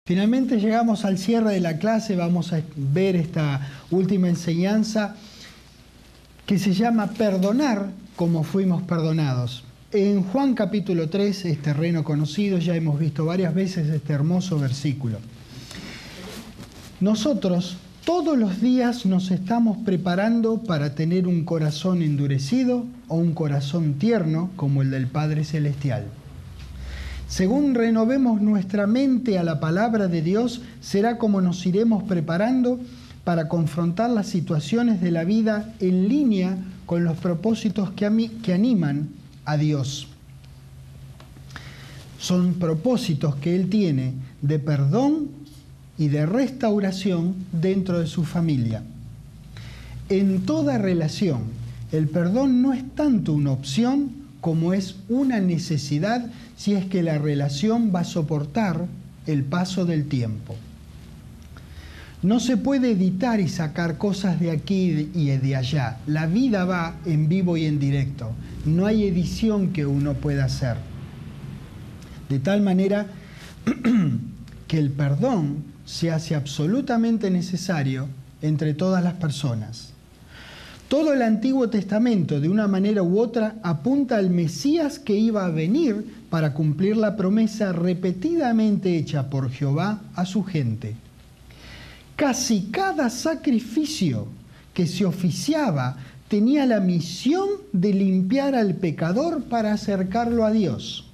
Finalmente llegamos al cierre de la clase, vamos a ver esta última enseñanza que se llama perdonar como fuimos perdonados. En Juan capítulo 3, es terreno conocido, ya hemos visto varias veces este hermoso versículo. Nosotros todos los días nos estamos preparando para tener un corazón endurecido o un corazón tierno como el del Padre Celestial. Según renovemos nuestra mente a la palabra de Dios, será como nos iremos preparando para confrontar las situaciones de la vida en línea con los propósitos que animan a Dios. Son propósitos que Él tiene de perdón y de restauración dentro de su familia. En toda relación, el perdón no es tanto una opción como es una necesidad si es que la relación va a soportar el paso del tiempo. No se puede editar y sacar cosas de aquí y de allá. La vida va en vivo y en directo. No hay edición que uno pueda hacer. De tal manera que el perdón se hace absolutamente necesario entre todas las personas. Todo el Antiguo Testamento, de una manera u otra, apunta al Mesías que iba a venir para cumplir la promesa repetidamente hecha por Jehová a su gente. Casi cada sacrificio que se oficiaba tenía la misión de limpiar al pecador para acercarlo a Dios.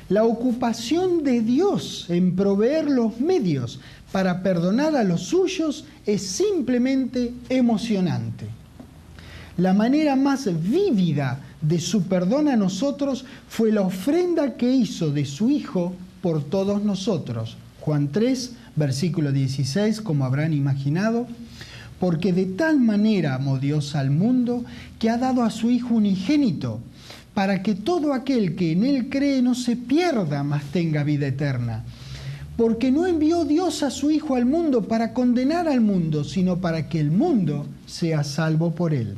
La ocupación de Dios en proveer los medios para perdonar a los suyos es simplemente emocionante. La manera más vívida de su perdón a nosotros fue la ofrenda que hizo de su Hijo por todos nosotros. Juan 3, versículo 16, como habrán imaginado, porque de tal manera amó Dios al mundo que ha dado a su Hijo unigénito, para que todo aquel que en Él cree no se pierda, mas tenga vida eterna. Porque no envió Dios a su Hijo al mundo para condenar al mundo, sino para que el mundo sea salvo por Él.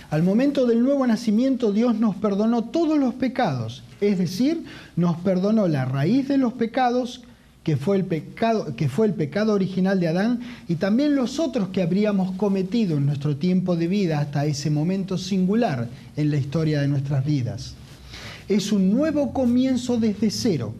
Al momento del nuevo nacimiento, Dios nos perdonó todos los pecados, es decir, nos perdonó la raíz de los pecados, que fue el pecado original de Adán, y también los otros que habríamos cometido en nuestro tiempo de vida hasta ese momento singular en la historia de nuestras vidas. Es un nuevo comienzo desde cero.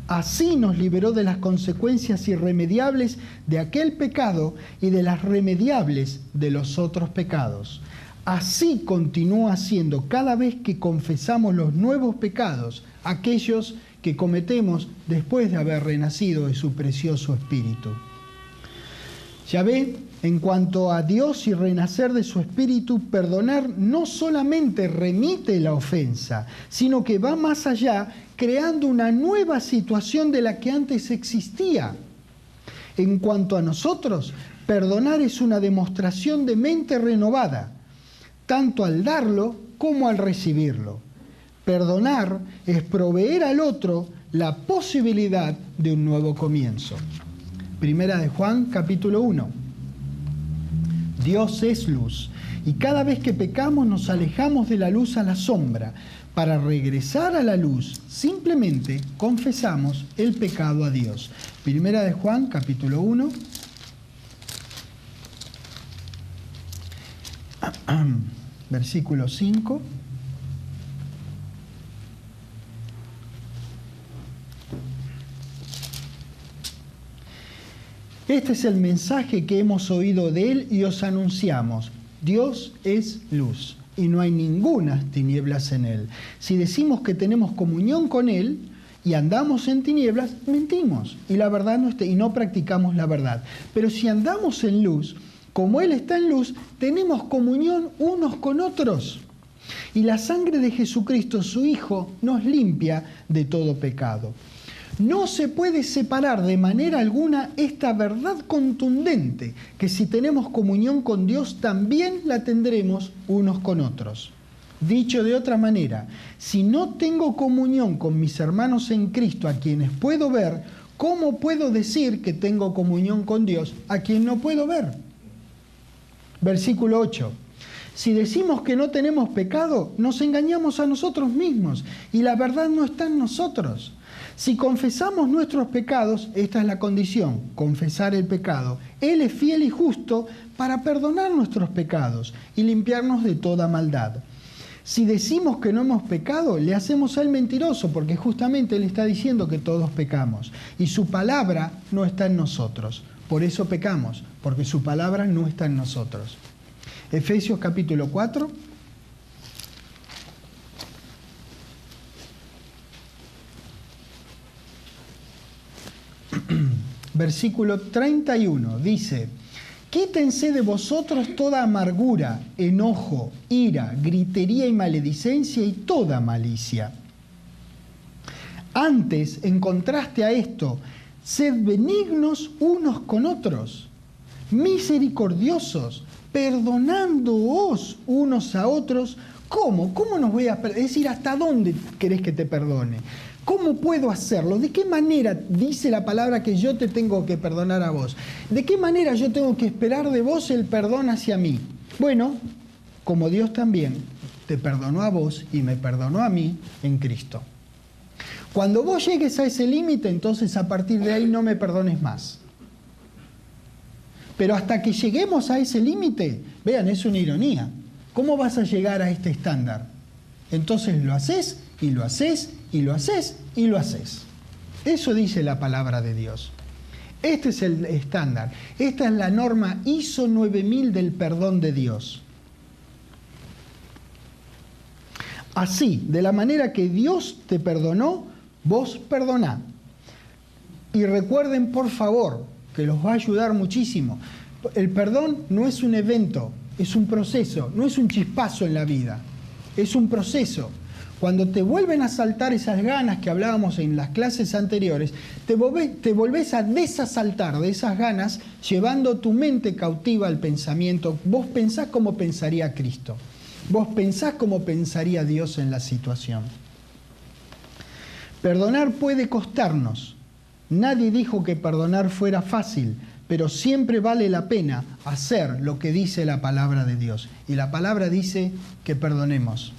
Así nos liberó de las consecuencias irremediables de aquel pecado y de las remediables de los otros pecados. Así continúa siendo cada vez que confesamos los nuevos pecados, aquellos que cometemos después de haber renacido de su precioso Espíritu. Ya ve, en cuanto a Dios y renacer de su Espíritu, perdonar no solamente remite la ofensa, sino que va más allá, creando una nueva situación de la que antes existía. En cuanto a nosotros, perdonar es una demostración de mente renovada, tanto al darlo como al recibirlo. Perdonar es proveer al otro la posibilidad de un nuevo comienzo. Primera de Juan, capítulo 1. Dios es luz, y cada vez que pecamos nos alejamos de la luz a la sombra. Para regresar a la luz, simplemente confesamos el pecado a Dios. Primera de Juan, capítulo 1. Versículo 5. Este es el mensaje que hemos oído de Él y os anunciamos. Dios es luz y no hay ninguna tinieblas en Él. Si decimos que tenemos comunión con Él y andamos en tinieblas, mentimos y la verdad y no practicamos la verdad. Pero si andamos en luz, como Él está en luz, tenemos comunión unos con otros. Y la sangre de Jesucristo, su Hijo, nos limpia de todo pecado. No se puede separar de manera alguna esta verdad contundente, que si tenemos comunión con Dios, también la tendremos unos con otros. Dicho de otra manera, si no tengo comunión con mis hermanos en Cristo, a quienes puedo ver, ¿cómo puedo decir que tengo comunión con Dios, a quien no puedo ver? Versículo 8. Si decimos que no tenemos pecado, nos engañamos a nosotros mismos y la verdad no está en nosotros. Si confesamos nuestros pecados, esta es la condición, confesar el pecado. Él es fiel y justo para perdonar nuestros pecados y limpiarnos de toda maldad. Si decimos que no hemos pecado, le hacemos a él mentiroso, porque justamente él está diciendo que todos pecamos. Y su palabra no está en nosotros. Por eso pecamos, porque su palabra no está en nosotros. Efesios capítulo 4. Versículo 31 dice: quítense de vosotros toda amargura, enojo, ira, gritería y maledicencia y toda malicia. Antes, en contraste a esto, sed benignos unos con otros, misericordiosos, perdonándoos unos a otros. ¿Cómo? ¿Cómo nos voy a perdonar? Es decir, ¿hasta dónde querés que te perdone? ¿Cómo puedo hacerlo? ¿De qué manera dice la palabra que yo te tengo que perdonar a vos? ¿De qué manera yo tengo que esperar de vos el perdón hacia mí? Bueno, como Dios también te perdonó a vos y me perdonó a mí en Cristo. Cuando vos llegues a ese límite, entonces a partir de ahí no me perdones más. Pero hasta que lleguemos a ese límite, vean, es una ironía. ¿Cómo vas a llegar a este estándar? Entonces lo haces y lo haces y lo haces y lo haces. Eso dice la palabra de Dios. Este es el estándar. Esta es la norma ISO 9000 del perdón de Dios. Así, de la manera que Dios te perdonó, vos perdoná. Y recuerden, por favor, que los va a ayudar muchísimo. El perdón no es un evento, es un proceso, no es un chispazo en la vida, es un proceso. Cuando te vuelven a saltar esas ganas que hablábamos en las clases anteriores, te volvés a desasaltar de esas ganas, llevando tu mente cautiva al pensamiento. Vos pensás como pensaría Cristo. Vos pensás como pensaría Dios en la situación. Perdonar puede costarnos. Nadie dijo que perdonar fuera fácil, pero siempre vale la pena hacer lo que dice la palabra de Dios. Y la palabra dice que perdonemos.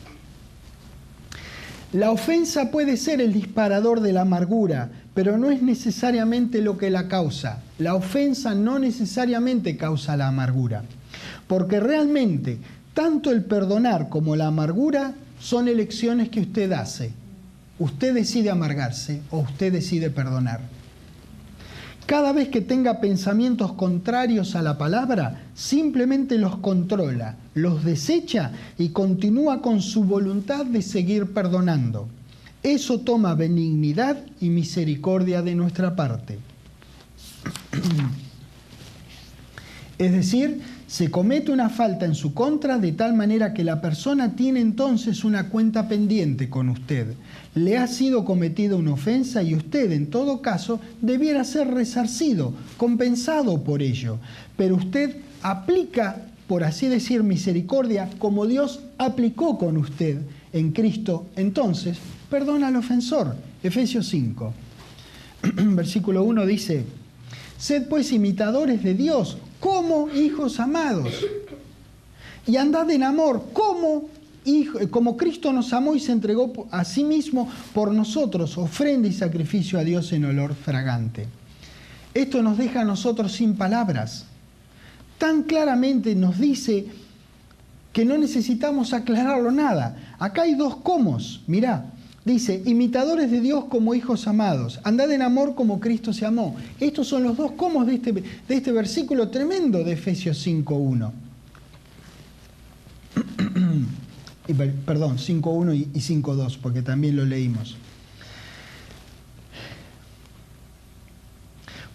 La ofensa puede ser el disparador de la amargura, pero no es necesariamente lo que la causa. La ofensa no necesariamente causa la amargura, porque realmente tanto el perdonar como la amargura son elecciones que usted hace. Usted decide amargarse o usted decide perdonar. Cada vez que tenga pensamientos contrarios a la palabra, simplemente los controla, los desecha y continúa con su voluntad de seguir perdonando. Eso toma benignidad y misericordia de nuestra parte. Es decir, se comete una falta en su contra de tal manera que la persona tiene entonces una cuenta pendiente con usted. Le ha sido cometida una ofensa y usted, en todo caso, debiera ser resarcido, compensado por ello. Pero usted aplica, por así decir, misericordia como Dios aplicó con usted en Cristo. Entonces, perdona al ofensor. Efesios 5, versículo 1 dice: sed pues imitadores de Dios como hijos amados, y andad en amor como Cristo nos amó y se entregó a sí mismo por nosotros, ofrenda y sacrificio a Dios en olor fragante. Esto nos deja a nosotros sin palabras. Tan claramente nos dice que no necesitamos aclararlo nada. Acá hay dos comos, mirá. Dice, imitadores de Dios como hijos amados, andad en amor como Cristo se amó. Estos son los dos comos de este versículo tremendo de Efesios 5.1. Perdón, 5.1 y 5.2, porque también lo leímos.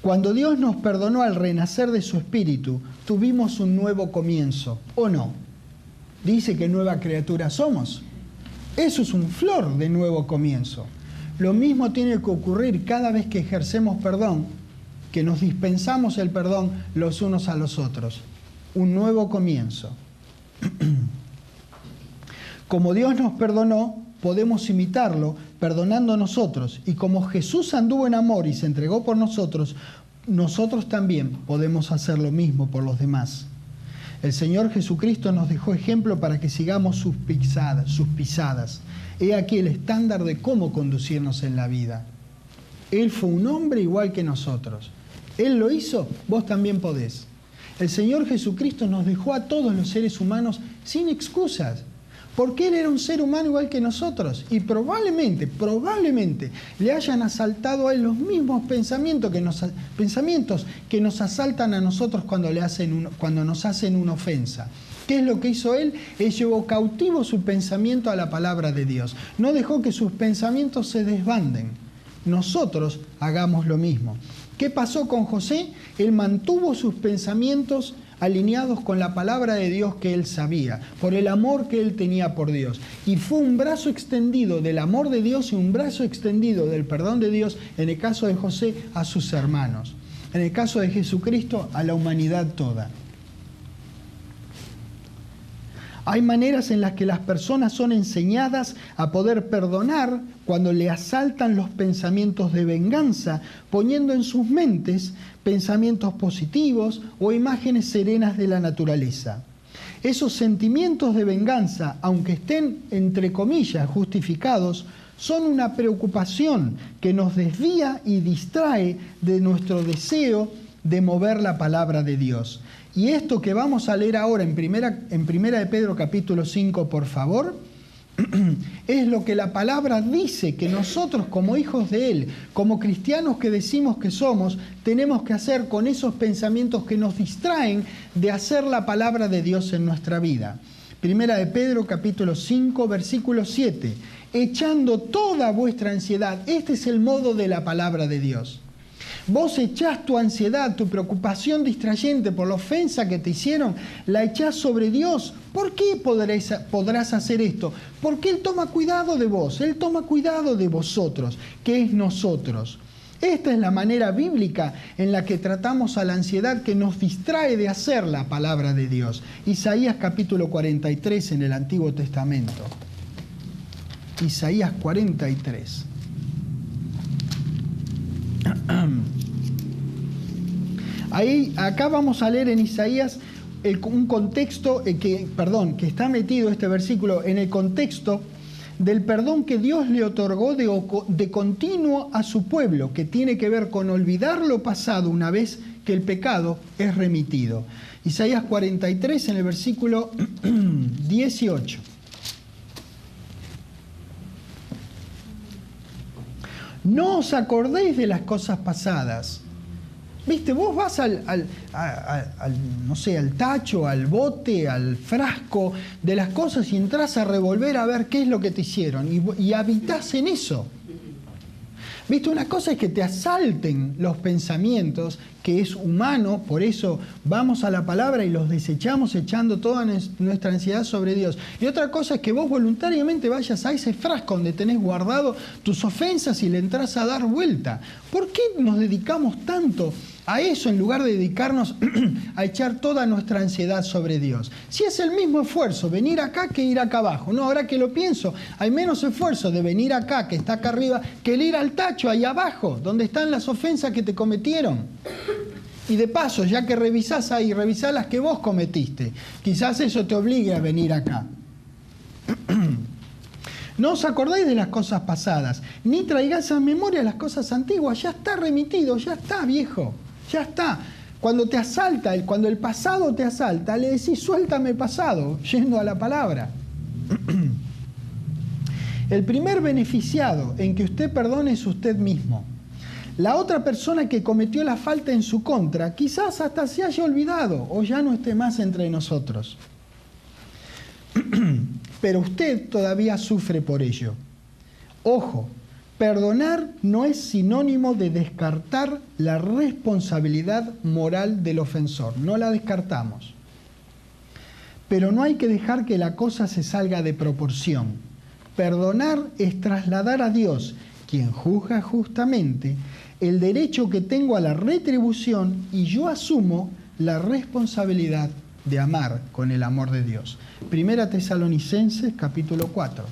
Cuando Dios nos perdonó al renacer de su Espíritu, tuvimos un nuevo comienzo, ¿o no? Dice que nueva criatura somos. Eso es un flor de nuevo comienzo. Lo mismo tiene que ocurrir cada vez que ejercemos perdón, que nos dispensamos el perdón los unos a los otros. Un nuevo comienzo. Como Dios nos perdonó, podemos imitarlo perdonando nosotros. Y como Jesús anduvo en amor y se entregó por nosotros, nosotros también podemos hacer lo mismo por los demás. El Señor Jesucristo nos dejó ejemplo para que sigamos sus pisadas. He aquí el estándar de cómo conducirnos en la vida. Él fue un hombre igual que nosotros. Él lo hizo, vos también podés. El Señor Jesucristo nos dejó a todos los seres humanos sin excusas, porque Él era un ser humano igual que nosotros, y probablemente le hayan asaltado a Él los mismos pensamientos que nos asaltan a nosotros cuando nos hacen una ofensa. ¿Qué es lo que hizo Él? Él llevó cautivo su pensamiento a la palabra de Dios. No dejó que sus pensamientos se desbanden. Nosotros hagamos lo mismo. ¿Qué pasó con José? Él mantuvo sus pensamientos alineados con la palabra de Dios que él sabía, por el amor que él tenía por Dios. Y fue un brazo extendido del amor de Dios y un brazo extendido del perdón de Dios, en el caso de José, a sus hermanos. En el caso de Jesucristo, a la humanidad toda. Hay maneras en las que las personas son enseñadas a poder perdonar cuando le asaltan los pensamientos de venganza, poniendo en sus mentes pensamientos positivos o imágenes serenas de la naturaleza. Esos sentimientos de venganza, aunque estén entre comillas justificados, son una preocupación que nos desvía y distrae de nuestro deseo de mover la palabra de Dios. Y esto que vamos a leer ahora en primera de Pedro capítulo 5, por favor, es lo que la palabra dice que nosotros como hijos de Él, como cristianos que decimos que somos, tenemos que hacer con esos pensamientos que nos distraen de hacer la palabra de Dios en nuestra vida. Primera de Pedro capítulo 5, versículo 7. Echando toda vuestra ansiedad. Este es el modo de la palabra de Dios. Vos echás tu ansiedad, tu preocupación distrayente por la ofensa que te hicieron, la echás sobre Dios. ¿Por qué podrás hacer esto? Porque Él toma cuidado de vos, Él toma cuidado de vosotros, que es nosotros. Esta es la manera bíblica en la que tratamos a la ansiedad que nos distrae de hacer la palabra de Dios. Isaías capítulo 43 en el Antiguo Testamento. Isaías 43. Acá vamos a leer en Isaías un contexto que está metido este versículo en el contexto del perdón que Dios le otorgó de continuo a su pueblo, que tiene que ver con olvidar lo pasado una vez que el pecado es remitido. Isaías 43 en el versículo 18. No os acordéis de las cosas pasadas. Viste, vos vas al tacho, al bote, al frasco de las cosas y entras a revolver a ver qué es lo que te hicieron y habitás en eso. Viste, una cosa es que te asalten los pensamientos, que es humano, por eso vamos a la palabra y los desechamos echando toda nuestra ansiedad sobre Dios. Y otra cosa es que vos voluntariamente vayas a ese frasco donde tenés guardado tus ofensas y le entras a dar vuelta. ¿Por qué nos dedicamos tanto a eso en lugar de dedicarnos a echar toda nuestra ansiedad sobre Dios? Si es el mismo esfuerzo venir acá que ir acá abajo. No, ahora que lo pienso, hay menos esfuerzo de venir acá, que está acá arriba, que el ir al tacho ahí abajo, donde están las ofensas que te cometieron. Y de paso, ya que revisás ahí, revisá las que vos cometiste. Quizás eso te obligue a venir acá. No os acordéis de las cosas pasadas, ni traigáis a memoria las cosas antiguas. Ya está remitido, ya está, viejo. Ya está. Cuando te asalta, cuando el pasado te asalta, le decís, suéltame pasado, yendo a la palabra. El primer beneficiado en que usted perdone es usted mismo. La otra persona que cometió la falta en su contra, quizás hasta se haya olvidado o ya no esté más entre nosotros. Pero usted todavía sufre por ello. Ojo. Perdonar no es sinónimo de descartar la responsabilidad moral del ofensor, no la descartamos. Pero no hay que dejar que la cosa se salga de proporción. Perdonar es trasladar a Dios, quien juzga justamente, el derecho que tengo a la retribución y yo asumo la responsabilidad de amar con el amor de Dios. Primera Tesalonicenses capítulo 4.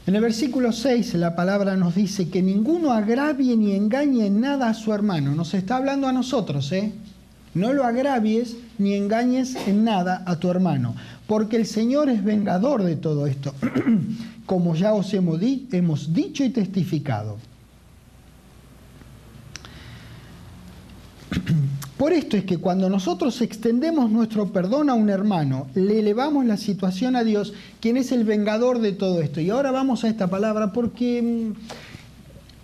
En el versículo 6 la palabra nos dice que ninguno agravie ni engañe en nada a su hermano. Nos está hablando a nosotros, No lo agravies ni engañes en nada a tu hermano, porque el Señor es vengador de todo esto, como ya os hemos dicho y testificado. Por esto es que cuando nosotros extendemos nuestro perdón a un hermano, le elevamos la situación a Dios, quien es el vengador de todo esto. Y ahora vamos a esta palabra porque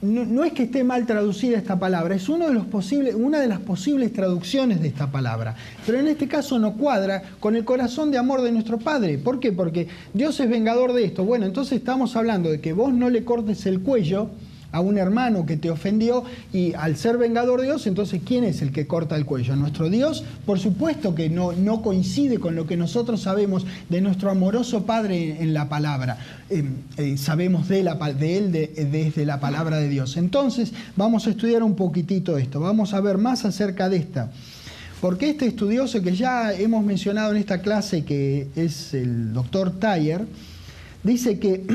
no es que esté mal traducida esta palabra, es una de las posibles traducciones de esta palabra. Pero en este caso no cuadra con el corazón de amor de nuestro Padre. ¿Por qué? Porque Dios es vengador de esto. Bueno, entonces estamos hablando de que vos no le cortes el cuello a un hermano que te ofendió, y al ser vengador de Dios, entonces ¿quién es el que corta el cuello? ¿Nuestro Dios? Por supuesto que no coincide con lo que nosotros sabemos de nuestro amoroso Padre en la palabra. Sabemos de Él desde la palabra de Dios. Entonces vamos a estudiar un poquitito esto, vamos a ver más acerca de esta. Porque este estudioso que ya hemos mencionado en esta clase, que es el doctor Thayer, dice que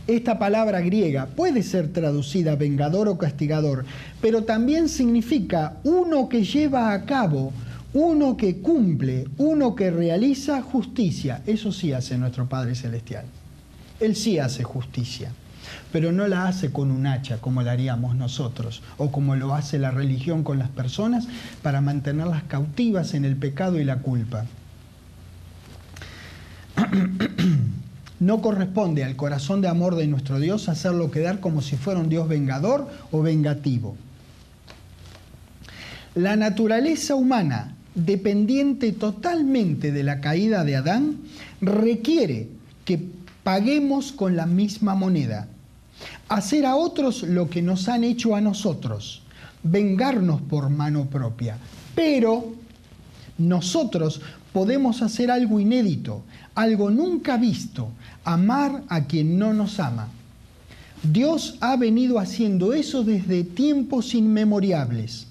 esta palabra griega puede ser traducida vengador o castigador, pero también significa uno que lleva a cabo, uno que cumple, uno que realiza justicia. Eso sí hace nuestro Padre Celestial. Él sí hace justicia, pero no la hace con un hacha como la haríamos nosotros, o como lo hace la religión con las personas para mantenerlas cautivas en el pecado y la culpa. No corresponde al corazón de amor de nuestro Dios hacerlo quedar como si fuera un Dios vengador o vengativo. La naturaleza humana, dependiente totalmente de la caída de Adán, requiere que paguemos con la misma moneda, hacer a otros lo que nos han hecho a nosotros, vengarnos por mano propia. Pero nosotros podemos hacer algo inédito, algo nunca visto: amar a quien no nos ama. Dios ha venido haciendo eso desde tiempos inmemorables.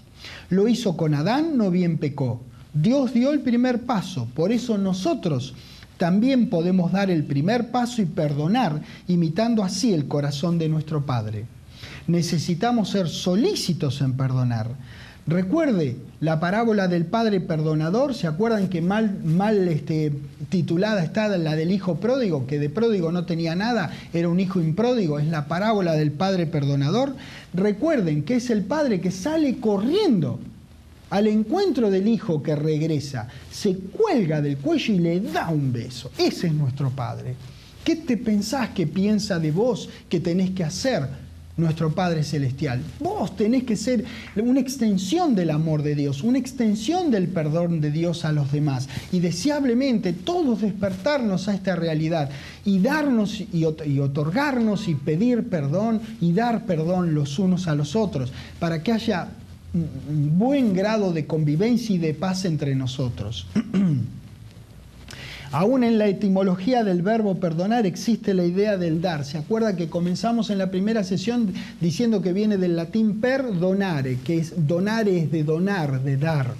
Lo hizo con Adán, no bien pecó. Dios dio el primer paso, por eso nosotros también podemos dar el primer paso y perdonar, imitando así el corazón de nuestro Padre. Necesitamos ser solícitos en perdonar. Recuerde la parábola del padre perdonador. ¿Se acuerdan que mal titulada está la del hijo pródigo? Que de pródigo no tenía nada, era un hijo impródigo. Es la parábola del padre perdonador. Recuerden que es el padre que sale corriendo al encuentro del hijo que regresa, se cuelga del cuello y le da un beso. Ese es nuestro Padre. ¿Qué te pensás que piensa de vos que tenés que hacer nuestro Padre Celestial? Vos tenés que ser una extensión del amor de Dios, una extensión del perdón de Dios a los demás, y deseablemente todos despertarnos a esta realidad y darnos y otorgarnos y pedir perdón y dar perdón los unos a los otros, para que haya un buen grado de convivencia y de paz entre nosotros. Aún en la etimología del verbo perdonar existe la idea del dar. ¿Se acuerda que comenzamos en la primera sesión diciendo que viene del latín perdonare, que es donare, es de donar, de dar?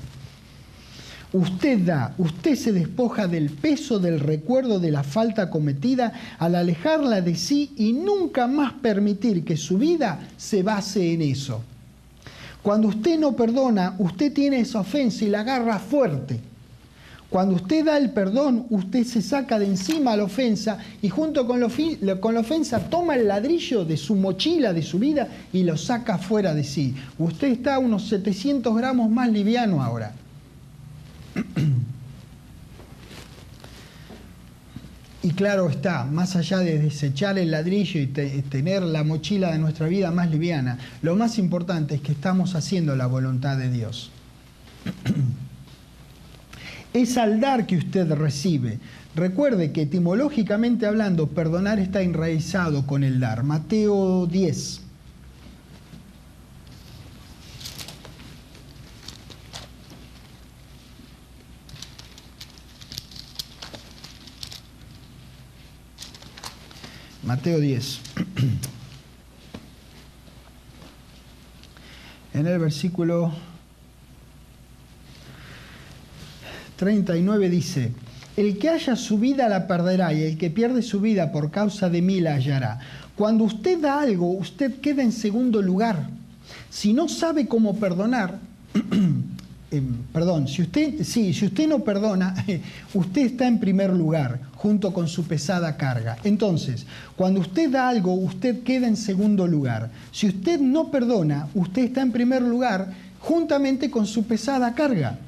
Usted da, usted se despoja del peso del recuerdo de la falta cometida al alejarla de sí y nunca más permitir que su vida se base en eso. Cuando usted no perdona, usted tiene esa ofensa y la agarra fuerte. Cuando usted da el perdón, usted se saca de encima la ofensa y junto con la ofensa toma el ladrillo de su mochila, de su vida, y lo saca fuera de sí. Usted está unos 700 gramos más liviano ahora. Y claro está, más allá de desechar el ladrillo y tener la mochila de nuestra vida más liviana, lo más importante es que estamos haciendo la voluntad de Dios. Es al dar que usted recibe. Recuerde que etimológicamente hablando, perdonar está enraizado con el dar. Mateo 10. Mateo 10. En el versículo 39 dice: el que haya su vida la perderá, y el que pierde su vida por causa de mí la hallará. Cuando usted da algo, usted queda en segundo lugar. Si no sabe cómo perdonar, perdón, si usted no perdona, usted está en primer lugar, junto con su pesada carga. Entonces, cuando usted da algo, usted queda en segundo lugar. Si usted no perdona, usted está en primer lugar, juntamente con su pesada carga.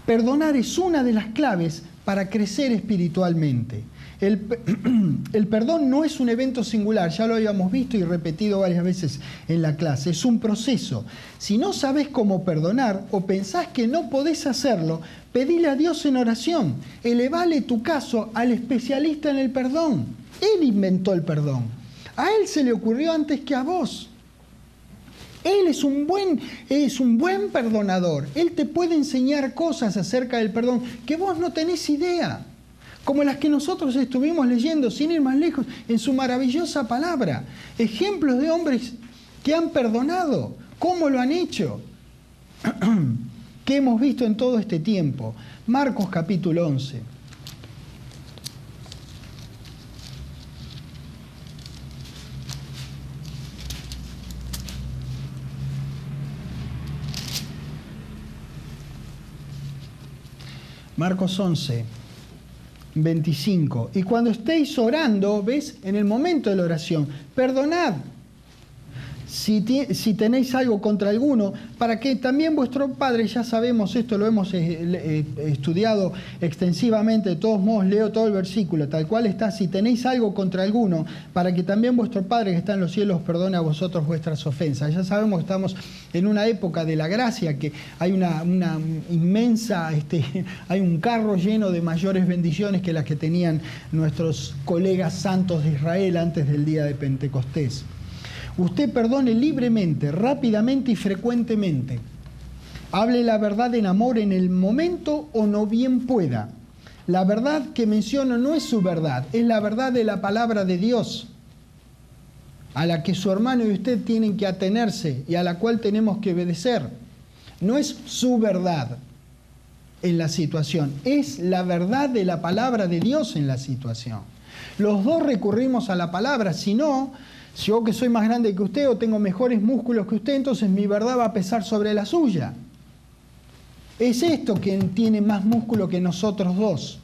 Perdonar es una de las claves para crecer espiritualmente. El perdón no es un evento singular, ya lo habíamos visto y repetido varias veces en la clase, es un proceso. Si no sabés cómo perdonar o pensás que no podés hacerlo, pedile a Dios en oración, elevale tu caso al especialista en el perdón. Él inventó el perdón, a él se le ocurrió antes que a vos. Él es un buen perdonador, él te puede enseñar cosas acerca del perdón que vos no tenés idea. Como las que nosotros estuvimos leyendo, sin ir más lejos, en su maravillosa palabra. Ejemplos de hombres que han perdonado. ¿Cómo lo han hecho? ¿Qué hemos visto en todo este tiempo? Marcos capítulo 11. Marcos 11. 25. Y cuando estéis orando, ¿ves? En el momento de la oración, perdonad si tenéis algo contra alguno, para que también vuestro Padre, ya sabemos esto, lo hemos estudiado extensivamente, de todos modos leo todo el versículo, tal cual está, si tenéis algo contra alguno, para que también vuestro Padre que está en los cielos perdone a vosotros vuestras ofensas. Ya sabemos que estamos en una época de la gracia, que hay una inmensa, hay un carro lleno de mayores bendiciones que las que tenían nuestros colegas santos de Israel antes del día de Pentecostés. Usted perdone libremente, rápidamente y frecuentemente. Hable la verdad en amor en el momento o no bien pueda. La verdad que menciono no es su verdad, es la verdad de la palabra de Dios, a la que su hermano y usted tienen que atenerse y a la cual tenemos que obedecer. No es su verdad en la situación, es la verdad de la palabra de Dios en la situación. Los dos recurrimos a la palabra, si no, si yo que soy más grande que usted o tengo mejores músculos que usted, entonces mi verdad va a pesar sobre la suya. Es esto quien tiene más músculo que nosotros dos,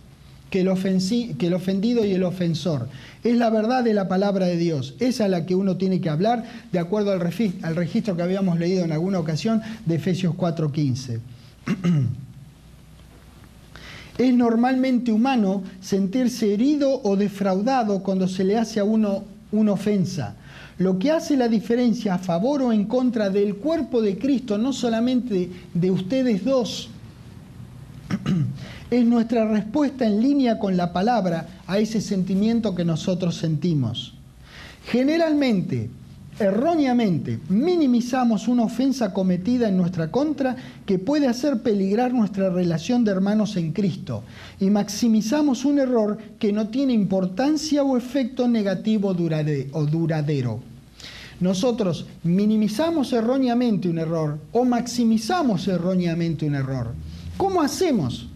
que el ofendido y el ofensor. Es la verdad de la palabra de Dios. Esa es la que uno tiene que hablar de acuerdo al registro que habíamos leído en alguna ocasión de Efesios 4:15. Es normalmente humano sentirse herido o defraudado cuando se le hace a uno una ofensa. Lo que hace la diferencia a favor o en contra del cuerpo de Cristo, no solamente de ustedes dos, es nuestra respuesta en línea con la palabra a ese sentimiento que nosotros sentimos. Generalmente, erróneamente, minimizamos una ofensa cometida en nuestra contra que puede hacer peligrar nuestra relación de hermanos en Cristo y maximizamos un error que no tiene importancia o efecto negativo o duradero. Nosotros minimizamos erróneamente un error o maximizamos erróneamente un error. ¿Cómo hacemos?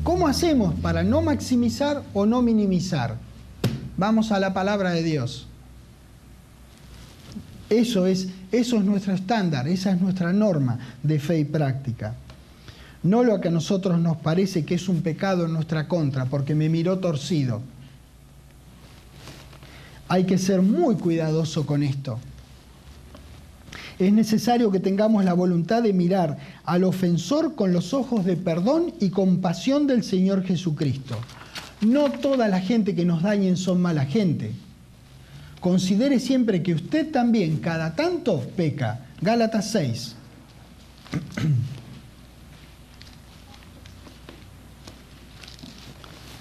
¿Cómo hacemos para no maximizar o no minimizar? Vamos a la palabra de Dios. Eso es nuestro estándar, esa es nuestra norma de fe y práctica. No lo que a nosotros nos parece que es un pecado en nuestra contra, porque me miró torcido. Hay que ser muy cuidadoso con esto. Es necesario que tengamos la voluntad de mirar al ofensor con los ojos de perdón y compasión del Señor Jesucristo. No toda la gente que nos dañen son mala gente. Considere siempre que usted también cada tanto peca. Gálatas 6.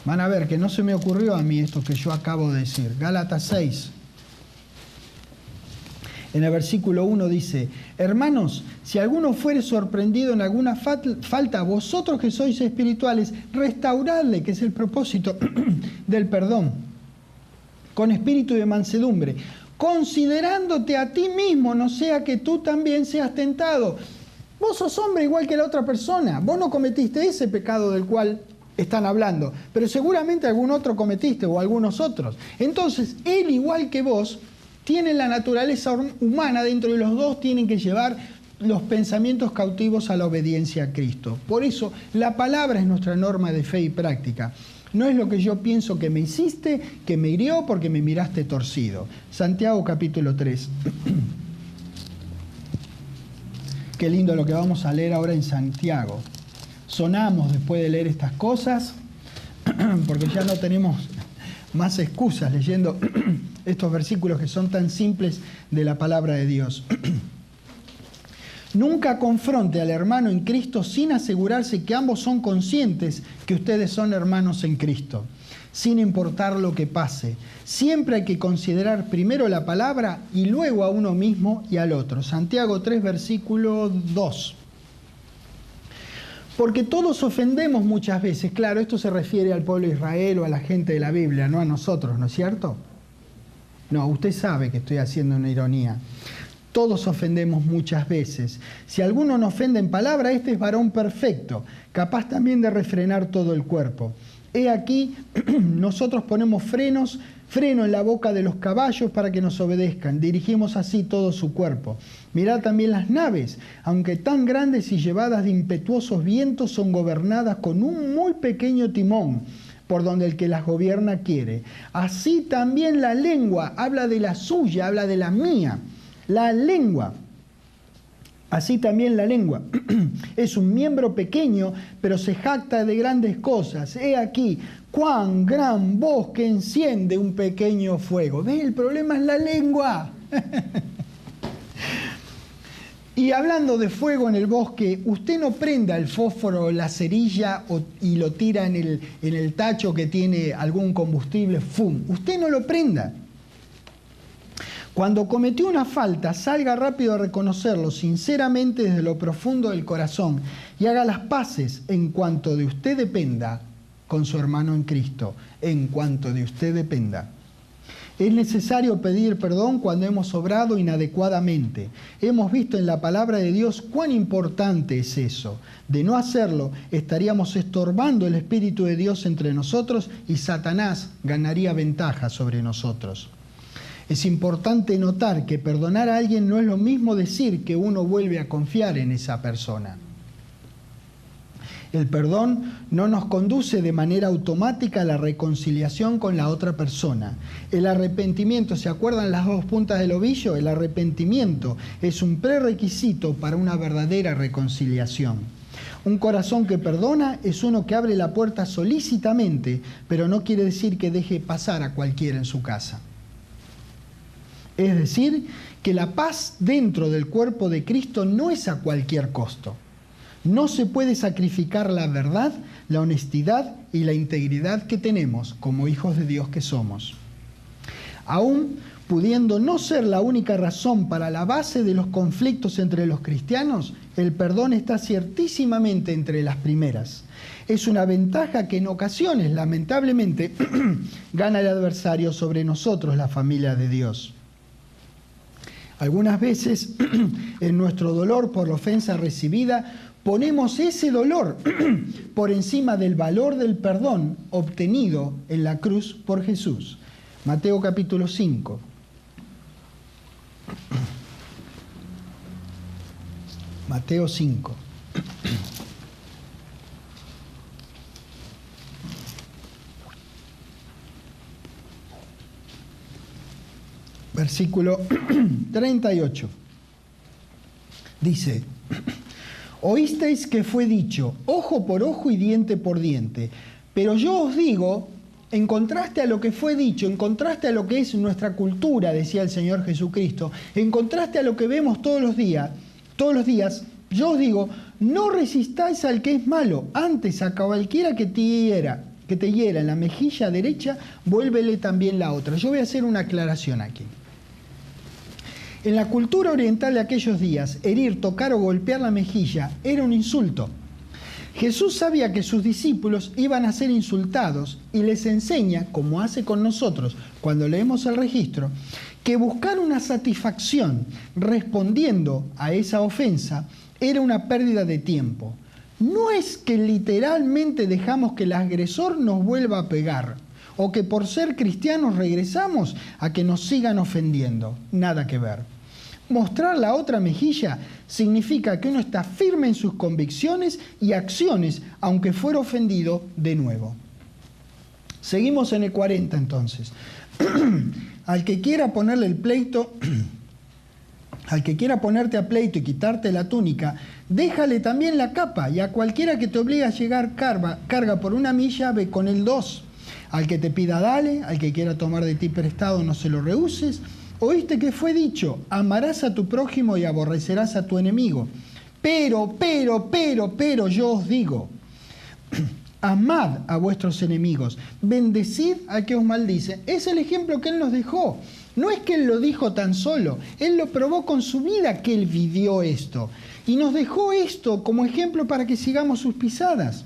Van a ver que no se me ocurrió a mí esto que yo acabo de decir. Gálatas 6. En el versículo 1 dice: hermanos, si alguno fuere sorprendido en alguna falta, vosotros que sois espirituales, restauradle, que es el propósito del perdón, con espíritu de mansedumbre, considerándote a ti mismo, no sea que tú también seas tentado. Vos sos hombre igual que la otra persona, vos no cometiste ese pecado del cual están hablando, pero seguramente algún otro cometiste o algunos otros. Entonces, él igual que vos tiene la naturaleza humana dentro y los dos tienen que llevar los pensamientos cautivos a la obediencia a Cristo. Por eso, la palabra es nuestra norma de fe y práctica. No es lo que yo pienso que me hiciste, que me hirió porque me miraste torcido. Santiago capítulo 3. Qué lindo lo que vamos a leer ahora en Santiago. Sonamos después de leer estas cosas, porque ya no tenemos más excusas leyendo estos versículos que son tan simples de la palabra de Dios. Nunca confronte al hermano en Cristo sin asegurarse que ambos son conscientes que ustedes son hermanos en Cristo, sin importar lo que pase. Siempre hay que considerar primero la palabra y luego a uno mismo y al otro. Santiago 3, versículo 2. Porque todos ofendemos muchas veces. Claro, esto se refiere al pueblo de Israel o a la gente de la Biblia, no a nosotros, ¿no es cierto? No, usted sabe que estoy haciendo una ironía. Todos ofendemos muchas veces. Si alguno no ofende en palabra, este es varón perfecto, capaz también de refrenar todo el cuerpo. He aquí, nosotros ponemos freno en la boca de los caballos para que nos obedezcan. Dirigimos así todo su cuerpo. Mirad también las naves, aunque tan grandes y llevadas de impetuosos vientos, son gobernadas con un muy pequeño timón, por donde el que las gobierna quiere. Así también la lengua habla de la suya, habla de la mía. La lengua, así también la lengua, es un miembro pequeño, pero se jacta de grandes cosas. He aquí, cuán gran bosque enciende un pequeño fuego. ¿Ve? El problema es la lengua. Y hablando de fuego en el bosque, usted no prenda el fósforo, la cerilla y lo tira en el tacho que tiene algún combustible, ¡fum! Usted no lo prenda. Cuando cometió una falta, salga rápido a reconocerlo sinceramente desde lo profundo del corazón y haga las paces en cuanto de usted dependa con su hermano en Cristo, en cuanto de usted dependa. Es necesario pedir perdón cuando hemos obrado inadecuadamente. Hemos visto en la palabra de Dios cuán importante es eso. De no hacerlo, estaríamos estorbando el Espíritu de Dios entre nosotros y Satanás ganaría ventaja sobre nosotros. Es importante notar que perdonar a alguien no es lo mismo decir que uno vuelve a confiar en esa persona. El perdón no nos conduce de manera automática a la reconciliación con la otra persona. El arrepentimiento, ¿se acuerdan las dos puntas del ovillo? El arrepentimiento es un prerequisito para una verdadera reconciliación. Un corazón que perdona es uno que abre la puerta solícitamente, pero no quiere decir que deje pasar a cualquiera en su casa. Es decir, que la paz dentro del cuerpo de Cristo no es a cualquier costo. No se puede sacrificar la verdad, la honestidad y la integridad que tenemos como hijos de Dios que somos. Aún pudiendo no ser la única razón para la base de los conflictos entre los cristianos, el perdón está ciertísimamente entre las primeras. Es una ventaja que en ocasiones, lamentablemente, gana el adversario sobre nosotros, la familia de Dios. Algunas veces, en nuestro dolor por la ofensa recibida, ponemos ese dolor por encima del valor del perdón obtenido en la cruz por Jesús. Mateo capítulo 5. Mateo 5. Versículo 38. Dice: oísteis que fue dicho, ojo por ojo y diente por diente. Pero yo os digo, en contraste a lo que fue dicho, en contraste a lo que es nuestra cultura, decía el Señor Jesucristo, en contraste a lo que vemos todos los días, yo os digo, no resistáis al que es malo, antes a cualquiera que te hiera en la mejilla derecha, vuélvele también la otra. Yo voy a hacer una aclaración aquí. En la cultura oriental de aquellos días, herir, tocar o golpear la mejilla era un insulto. Jesús sabía que sus discípulos iban a ser insultados y les enseña, como hace con nosotros cuando leemos el registro, que buscar una satisfacción respondiendo a esa ofensa era una pérdida de tiempo. No es que literalmente dejamos que el agresor nos vuelva a pegar o que por ser cristianos regresamos a que nos sigan ofendiendo. Nada que ver. mostrar la otra mejilla significa que uno está firme en sus convicciones y acciones, aunque fuera ofendido de nuevo. Seguimos en el 40 entonces. Al que quiera ponerle el pleito, al que quiera ponerte a pleito y quitarte la túnica, déjale también la capa, y a cualquiera que te obligue a llegar carga por una milla, ve con él 2. Al que te pida dale, al que quiera tomar de ti prestado no se lo rehuses. Oíste que fue dicho, amarás a tu prójimo y aborrecerás a tu enemigo. Pero yo os digo, amad a vuestros enemigos, bendecid a que os maldice. Es el ejemplo que Él nos dejó. No es que Él lo dijo tan solo, Él lo probó con su vida, que Él vivió esto. Y nos dejó esto como ejemplo para que sigamos sus pisadas.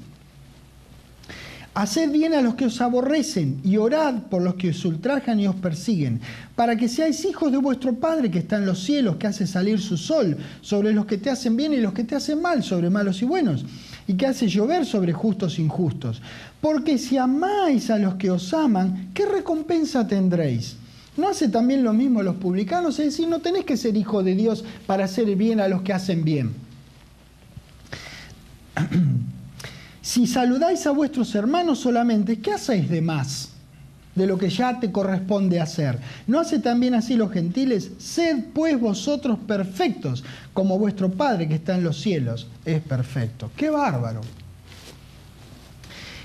Haced bien a los que os aborrecen y orad por los que os ultrajan y os persiguen, para que seáis hijos de vuestro Padre que está en los cielos, que hace salir su sol sobre los que te hacen bien y los que te hacen mal, sobre malos y buenos, y que hace llover sobre justos e injustos. Porque si amáis a los que os aman, ¿qué recompensa tendréis? ¿No hace también lo mismo los publicanos? Es decir, no tenés que ser hijo de Dios para hacer bien a los que hacen bien. Si saludáis a vuestros hermanos solamente, ¿qué hacéis de más de lo que ya te corresponde hacer? ¿No hace también así los gentiles? Sed pues vosotros perfectos, como vuestro Padre que está en los cielos es perfecto. ¡Qué bárbaro!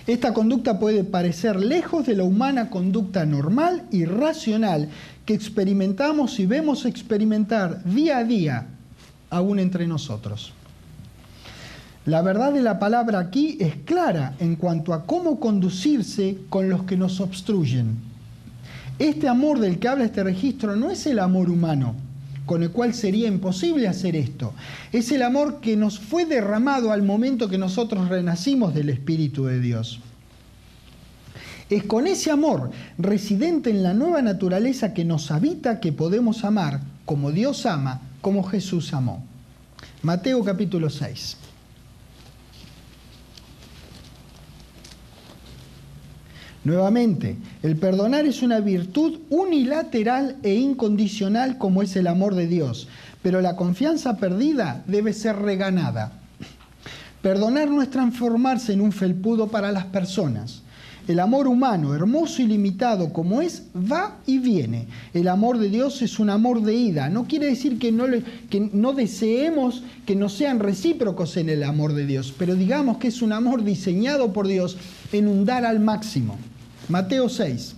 Esta conducta puede parecer lejos de la humana conducta normal y racional que experimentamos y vemos experimentar día a día, aún entre nosotros. La verdad de la palabra aquí es clara en cuanto a cómo conducirse con los que nos obstruyen. Este amor del que habla este registro no es el amor humano, con el cual sería imposible hacer esto. Es el amor que nos fue derramado al momento que nosotros renacimos del Espíritu de Dios. Es con ese amor residente en la nueva naturaleza que nos habita que podemos amar como Dios ama, como Jesús amó. Mateo capítulo 6. Nuevamente, el perdonar es una virtud unilateral e incondicional como es el amor de Dios, pero la confianza perdida debe ser reganada. Perdonar no es transformarse en un felpudo para las personas. El amor humano, hermoso y limitado como es, va y viene. El amor de Dios es un amor de ida. No quiere decir que no deseemos que no sean recíprocos en el amor de Dios, pero digamos que es un amor diseñado por Dios en un dar al máximo. Mateo 6.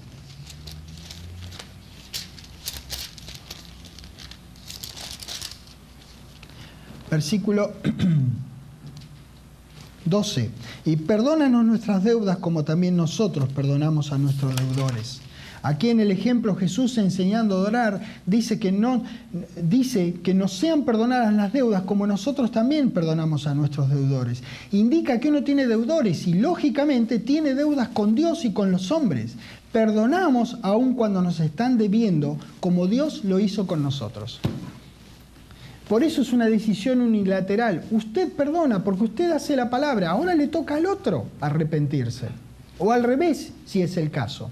Versículo 12. Y perdónanos nuestras deudas como también nosotros perdonamos a nuestros deudores. Aquí en el ejemplo Jesús, enseñando a orar, dice que nos sean perdonadas las deudas como nosotros también perdonamos a nuestros deudores. Indica que uno tiene deudores y lógicamente tiene deudas con Dios y con los hombres. Perdonamos aun cuando nos están debiendo, como Dios lo hizo con nosotros. Por eso es una decisión unilateral. Usted perdona porque usted hace la palabra. Ahora le toca al otro arrepentirse. O al revés, si es el caso.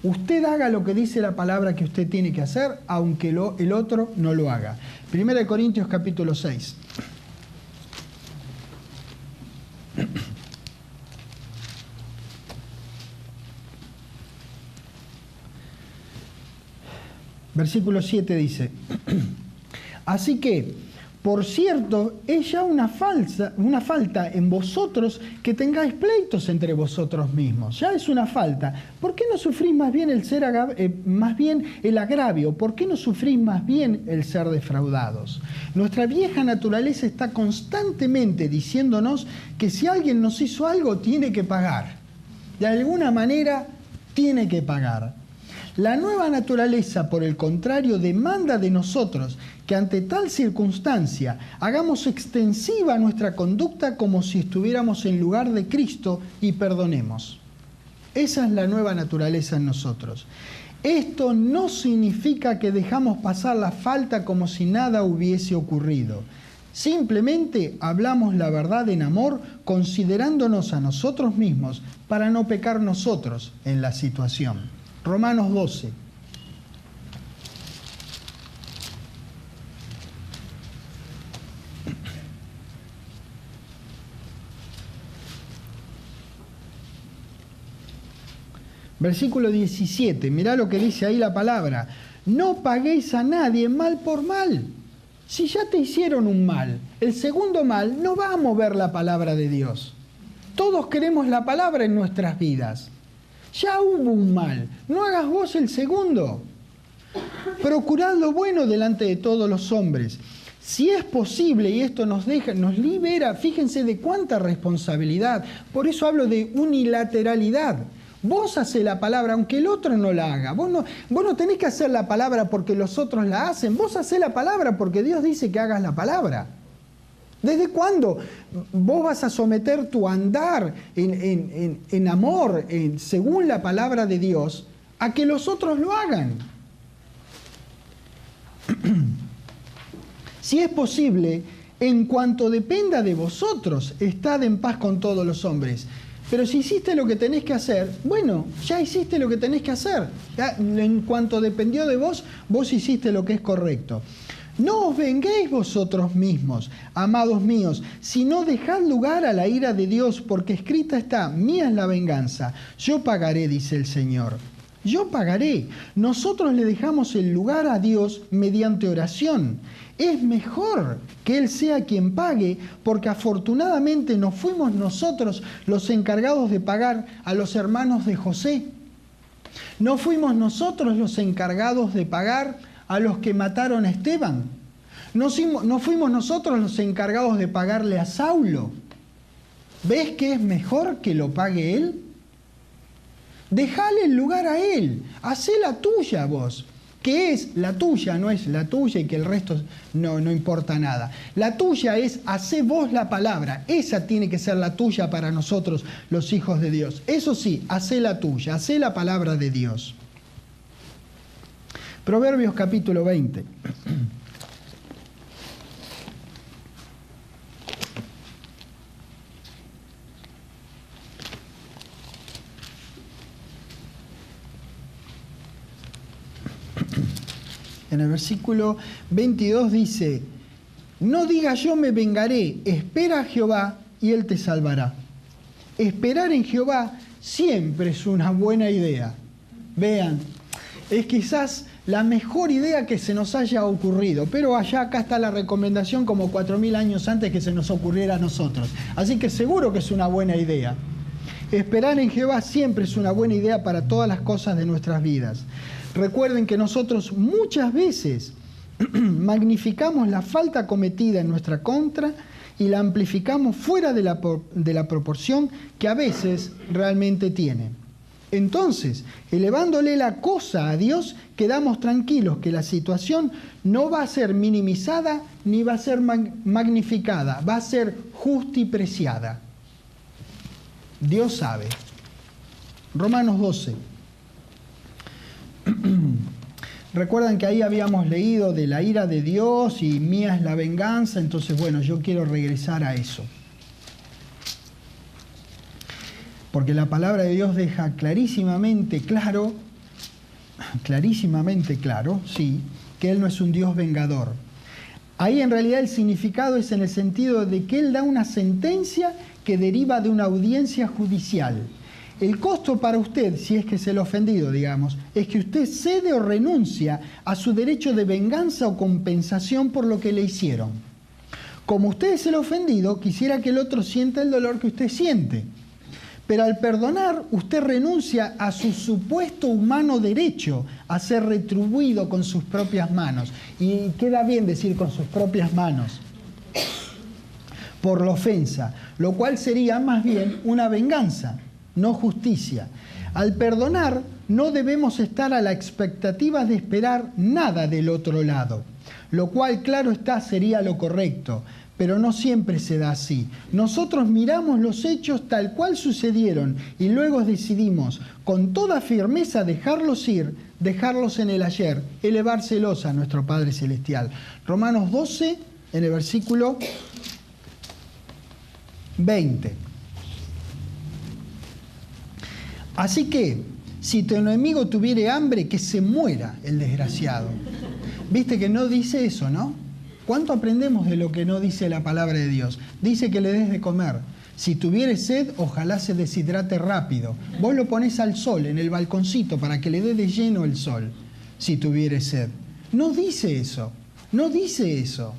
Usted haga lo que dice la palabra que usted tiene que hacer, aunque el otro no lo haga. 1 Corintios capítulo 6. Versículo 7 dice: así que, por cierto, es ya una falta en vosotros que tengáis pleitos entre vosotros mismos. Ya es una falta. ¿Por qué no sufrís más bien el agravio? ¿Por qué no sufrís más bien el ser defraudados? Nuestra vieja naturaleza está constantemente diciéndonos que si alguien nos hizo algo, tiene que pagar. De alguna manera, tiene que pagar. La nueva naturaleza, por el contrario, demanda de nosotros que ante tal circunstancia hagamos extensiva nuestra conducta como si estuviéramos en lugar de Cristo y perdonemos. Esa es la nueva naturaleza en nosotros. Esto no significa que dejamos pasar la falta como si nada hubiese ocurrido. Simplemente hablamos la verdad en amor, considerándonos a nosotros mismos para no pecar nosotros en la situación. Romanos 12. Versículo 17, mirá lo que dice ahí la palabra. No paguéis a nadie mal por mal. Si ya te hicieron un mal, el segundo mal no va a mover la palabra de Dios. Todos queremos la palabra en nuestras vidas. Ya hubo un mal, no hagas vos el segundo. Procurad lo bueno delante de todos los hombres. Si es posible, y esto nos libera, fíjense de cuánta responsabilidad. Por eso hablo de unilateralidad. Vos hacés la palabra aunque el otro no la haga. Vos no tenés que hacer la palabra porque los otros la hacen. Vos hacés la palabra porque Dios dice que hagas la palabra. ¿Desde cuándo vos vas a someter tu andar en amor, según la palabra de Dios, a que los otros lo hagan? Si es posible, en cuanto dependa de vosotros, estad en paz con todos los hombres. Pero si hiciste lo que tenés que hacer, bueno, ya hiciste lo que tenés que hacer. Ya, en cuanto dependió de vos, vos hiciste lo que es correcto. No os venguéis vosotros mismos, amados míos, sino dejad lugar a la ira de Dios, porque escrita está, mía es la venganza, yo pagaré, dice el Señor. Yo pagaré. Nosotros le dejamos el lugar a Dios mediante oración. Es mejor que Él sea quien pague, porque afortunadamente no fuimos nosotros los encargados de pagar a los hermanos de José. No fuimos nosotros los encargados de pagar a los que mataron a Esteban. No fuimos nosotros los encargados de pagarle a Saulo. ¿Ves que es mejor que lo pague Él? Dejale el lugar a Él. Hacé la tuya vos. Que es la tuya, no es la tuya y que el resto no importa nada. La tuya es, hacé vos la palabra. Esa tiene que ser la tuya para nosotros, los hijos de Dios. Eso sí, hacé la tuya, hacé la palabra de Dios. Proverbios capítulo 20. En el versículo 22 dice, no digas yo me vengaré, espera a Jehová y Él te salvará. Esperar en Jehová siempre es una buena idea. Vean, es quizás la mejor idea que se nos haya ocurrido, pero acá está la recomendación como 4000 años antes que se nos ocurriera a nosotros. Así que seguro que es una buena idea. Esperar en Jehová siempre es una buena idea para todas las cosas de nuestras vidas. Recuerden que nosotros muchas veces magnificamos la falta cometida en nuestra contra y la amplificamos fuera de la proporción que a veces realmente tiene. Entonces, elevándole la cosa a Dios, quedamos tranquilos que la situación no va a ser minimizada ni va a ser magnificada, va a ser justipreciada. Dios sabe. Romanos 12. Recuerdan que ahí habíamos leído de la ira de Dios y mía es la venganza, entonces bueno, yo quiero regresar a eso. Porque la palabra de Dios deja clarísimamente claro, sí, que Él no es un Dios vengador. Ahí en realidad el significado es en el sentido de que Él da una sentencia que deriva de una audiencia judicial. El costo para usted, si es que es el ofendido, digamos, es que usted cede o renuncia a su derecho de venganza o compensación por lo que le hicieron. Como usted es el ofendido, quisiera que el otro sienta el dolor que usted siente. Pero al perdonar, usted renuncia a su supuesto humano derecho a ser retribuido con sus propias manos. Y queda bien decir con sus propias manos, por la ofensa, lo cual sería más bien una venganza, no justicia. Al perdonar, no debemos estar a la expectativa de esperar nada del otro lado, lo cual, claro está, sería lo correcto, pero no siempre se da así. Nosotros miramos los hechos tal cual sucedieron y luego decidimos con toda firmeza dejarlos ir, dejarlos en el ayer, elevárselos a nuestro Padre Celestial. Romanos 12, en el versículo 20. Así que, si tu enemigo tuviere hambre, que se muera el desgraciado. Viste que no dice eso, ¿no? ¿Cuánto aprendemos de lo que no dice la palabra de Dios? Dice que le des de comer. Si tuviere sed, ojalá se deshidrate rápido. Vos lo ponés al sol, en el balconcito, para que le dé de lleno el sol, si tuviere sed. No dice eso, no dice eso.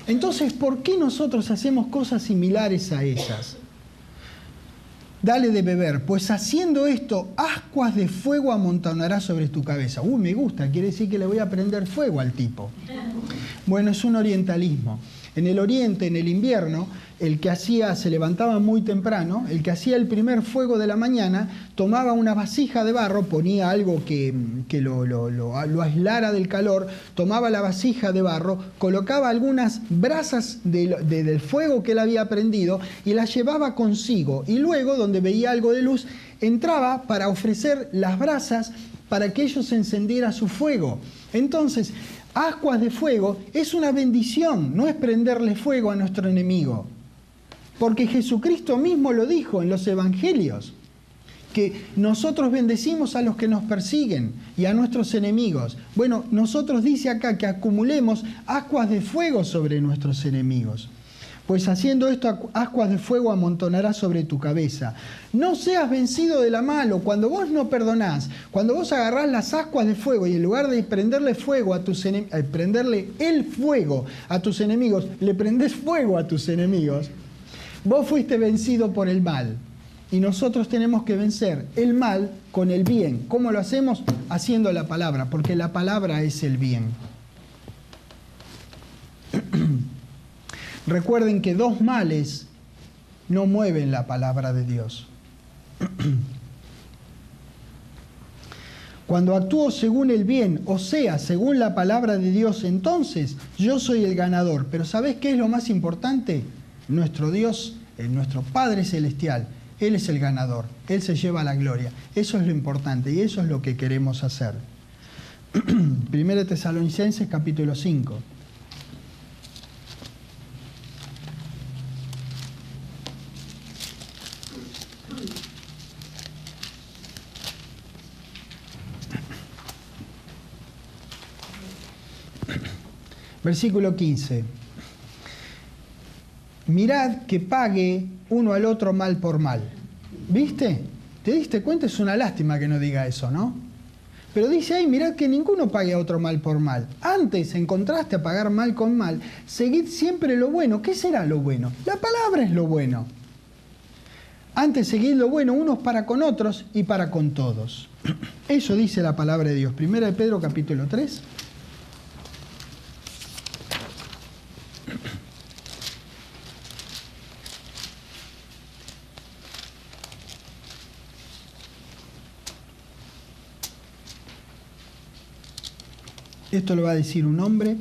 Entonces, ¿por qué nosotros hacemos cosas similares a esas? Dale de beber, pues haciendo esto, ascuas de fuego amontonará sobre tu cabeza. Me gusta, quiere decir que le voy a prender fuego al tipo. Bueno, es un orientalismo. En el oriente, en el invierno, el que se levantaba muy temprano, el que hacía el primer fuego de la mañana, tomaba una vasija de barro, ponía algo que lo aislara del calor, tomaba la vasija de barro, colocaba algunas brasas del fuego que él había prendido y las llevaba consigo. Y luego, donde veía algo de luz, entraba para ofrecer las brasas para que ellos encendieran su fuego. Entonces, ascuas de fuego es una bendición, no es prenderle fuego a nuestro enemigo. Porque Jesucristo mismo lo dijo en los evangelios, que nosotros bendecimos a los que nos persiguen y a nuestros enemigos. Bueno, nosotros dice acá que acumulemos ascuas de fuego sobre nuestros enemigos. Pues haciendo esto, ascuas de fuego amontonará sobre tu cabeza. No seas vencido de la mano. Cuando vos no perdonás, cuando vos agarrás las ascuas de fuego y en lugar de prenderle fuego a tus prenderle el fuego a tus enemigos, le prendés fuego a tus enemigos, vos fuiste vencido por el mal. Y nosotros tenemos que vencer el mal con el bien. ¿Cómo lo hacemos? Haciendo la palabra, porque la palabra es el bien. Recuerden que dos males no mueven la palabra de Dios. Cuando actúo según el bien, o sea, según la palabra de Dios, entonces yo soy el ganador. Pero ¿sabés qué es lo más importante? Nuestro Dios, nuestro Padre Celestial, Él es el ganador. Él se lleva la gloria. Eso es lo importante y eso es lo que queremos hacer. 1 Tesalonicenses capítulo 5. Versículo 15. Mirad que pague uno al otro mal por mal. ¿Viste? ¿Te diste cuenta? Es una lástima que no diga eso, ¿no? Pero dice ahí, mirad que ninguno pague a otro mal por mal. Antes, en contraste a pagar mal con mal, seguid siempre lo bueno. ¿Qué será lo bueno? La palabra es lo bueno. Antes, seguid lo bueno unos para con otros y para con todos. Eso dice la palabra de Dios. 1 de Pedro capítulo 3. Esto lo va a decir un hombre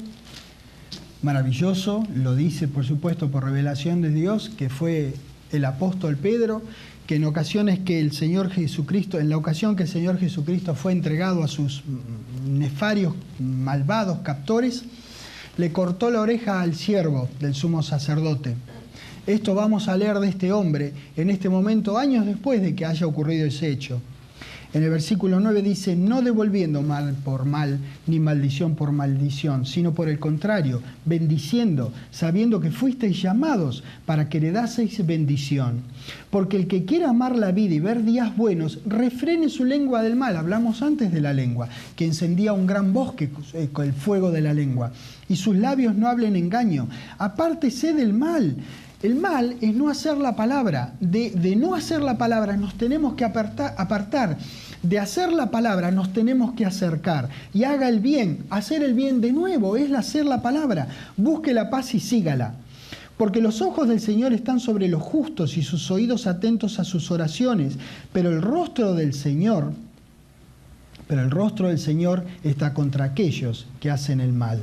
maravilloso, lo dice por supuesto por revelación de Dios, que fue el apóstol Pedro, que en la ocasión que el Señor Jesucristo fue entregado a sus nefarios, malvados captores, le cortó la oreja al siervo del sumo sacerdote. Esto vamos a leer de este hombre en este momento, años después de que haya ocurrido ese hecho. En el versículo 9 dice, no devolviendo mal por mal, ni maldición por maldición, sino por el contrario, bendiciendo, sabiendo que fuisteis llamados para que heredaseis bendición. Porque el que quiera amar la vida y ver días buenos, refrene su lengua del mal. Hablamos antes de la lengua, que encendía un gran bosque con el fuego de la lengua. Y sus labios no hablen engaño. Apártese del mal. El mal es no hacer la palabra. De no hacer la palabra nos tenemos que apartar. De hacer la palabra nos tenemos que acercar. Y haga el bien. Hacer el bien de nuevo es hacer la palabra. Busque la paz y sígala. Porque los ojos del Señor están sobre los justos y sus oídos atentos a sus oraciones. Pero el rostro del Señor está contra aquellos que hacen el mal.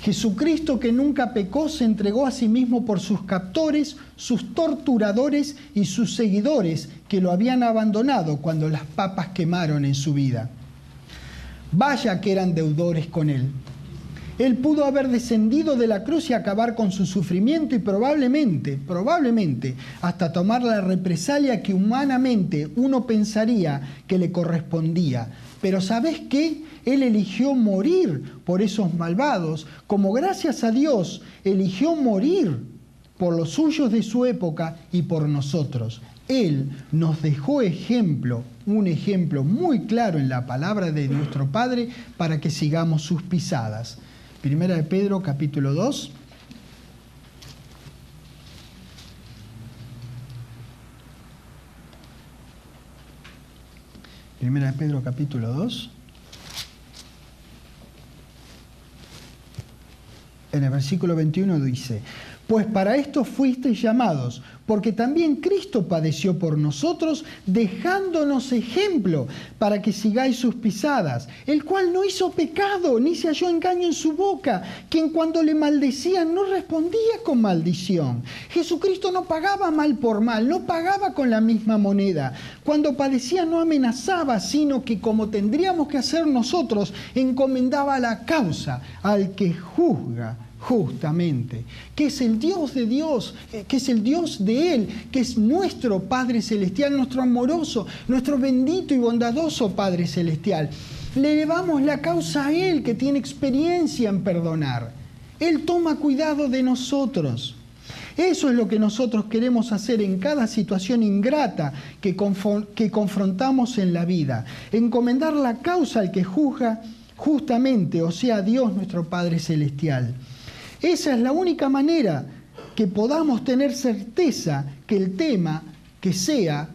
Jesucristo, que nunca pecó, se entregó a sí mismo por sus captores, sus torturadores y sus seguidores que lo habían abandonado cuando las papas quemaron en su vida. Vaya que eran deudores con él. Él pudo haber descendido de la cruz y acabar con su sufrimiento y probablemente, hasta tomar la represalia que humanamente uno pensaría que le correspondía. Pero ¿sabés qué? Él eligió morir por esos malvados, como gracias a Dios eligió morir por los suyos de su época y por nosotros. Él nos dejó ejemplo, un ejemplo muy claro en la palabra de nuestro Padre para que sigamos sus pisadas. Primera de Pedro, capítulo 2. Primera de Pedro, capítulo 2. En el versículo 21 dice: pues para esto fuisteis llamados, porque también Cristo padeció por nosotros, dejándonos ejemplo para que sigáis sus pisadas, el cual no hizo pecado, ni se halló engaño en su boca, quien cuando le maldecían no respondía con maldición. Jesucristo no pagaba mal por mal, no pagaba con la misma moneda. Cuando padecía no amenazaba, sino que, como tendríamos que hacer nosotros, encomendaba la causa al que juzga justamente, que es el Dios de Dios, que es el Dios de Él, que es nuestro Padre Celestial, nuestro amoroso, nuestro bendito y bondadoso Padre Celestial. Le elevamos la causa a Él, que tiene experiencia en perdonar. Él toma cuidado de nosotros. Eso es lo que nosotros queremos hacer en cada situación ingrata que confrontamos en la vida. Encomendar la causa al que juzga justamente, o sea, Dios nuestro Padre Celestial. Esa es la única manera que podamos tener certeza que el tema que sea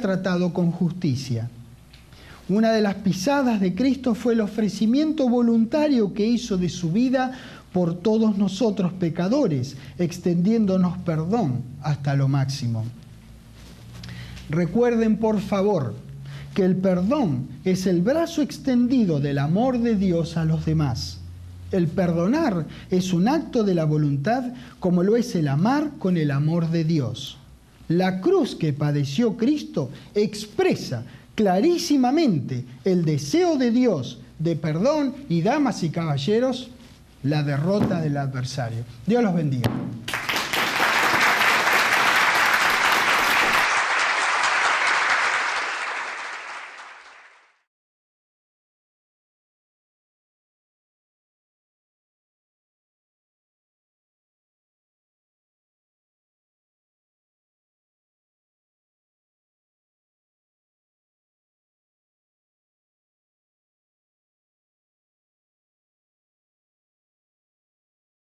tratado con justicia. Una de las pisadas de Cristo fue el ofrecimiento voluntario que hizo de su vida por todos nosotros pecadores, extendiéndonos perdón hasta lo máximo. Recuerden, por favor, que el perdón es el brazo extendido del amor de Dios a los demás. El perdonar es un acto de la voluntad, como lo es el amar con el amor de Dios. La cruz que padeció Cristo expresa clarísimamente el deseo de Dios de perdón y, damas y caballeros, la derrota del adversario. Dios los bendiga.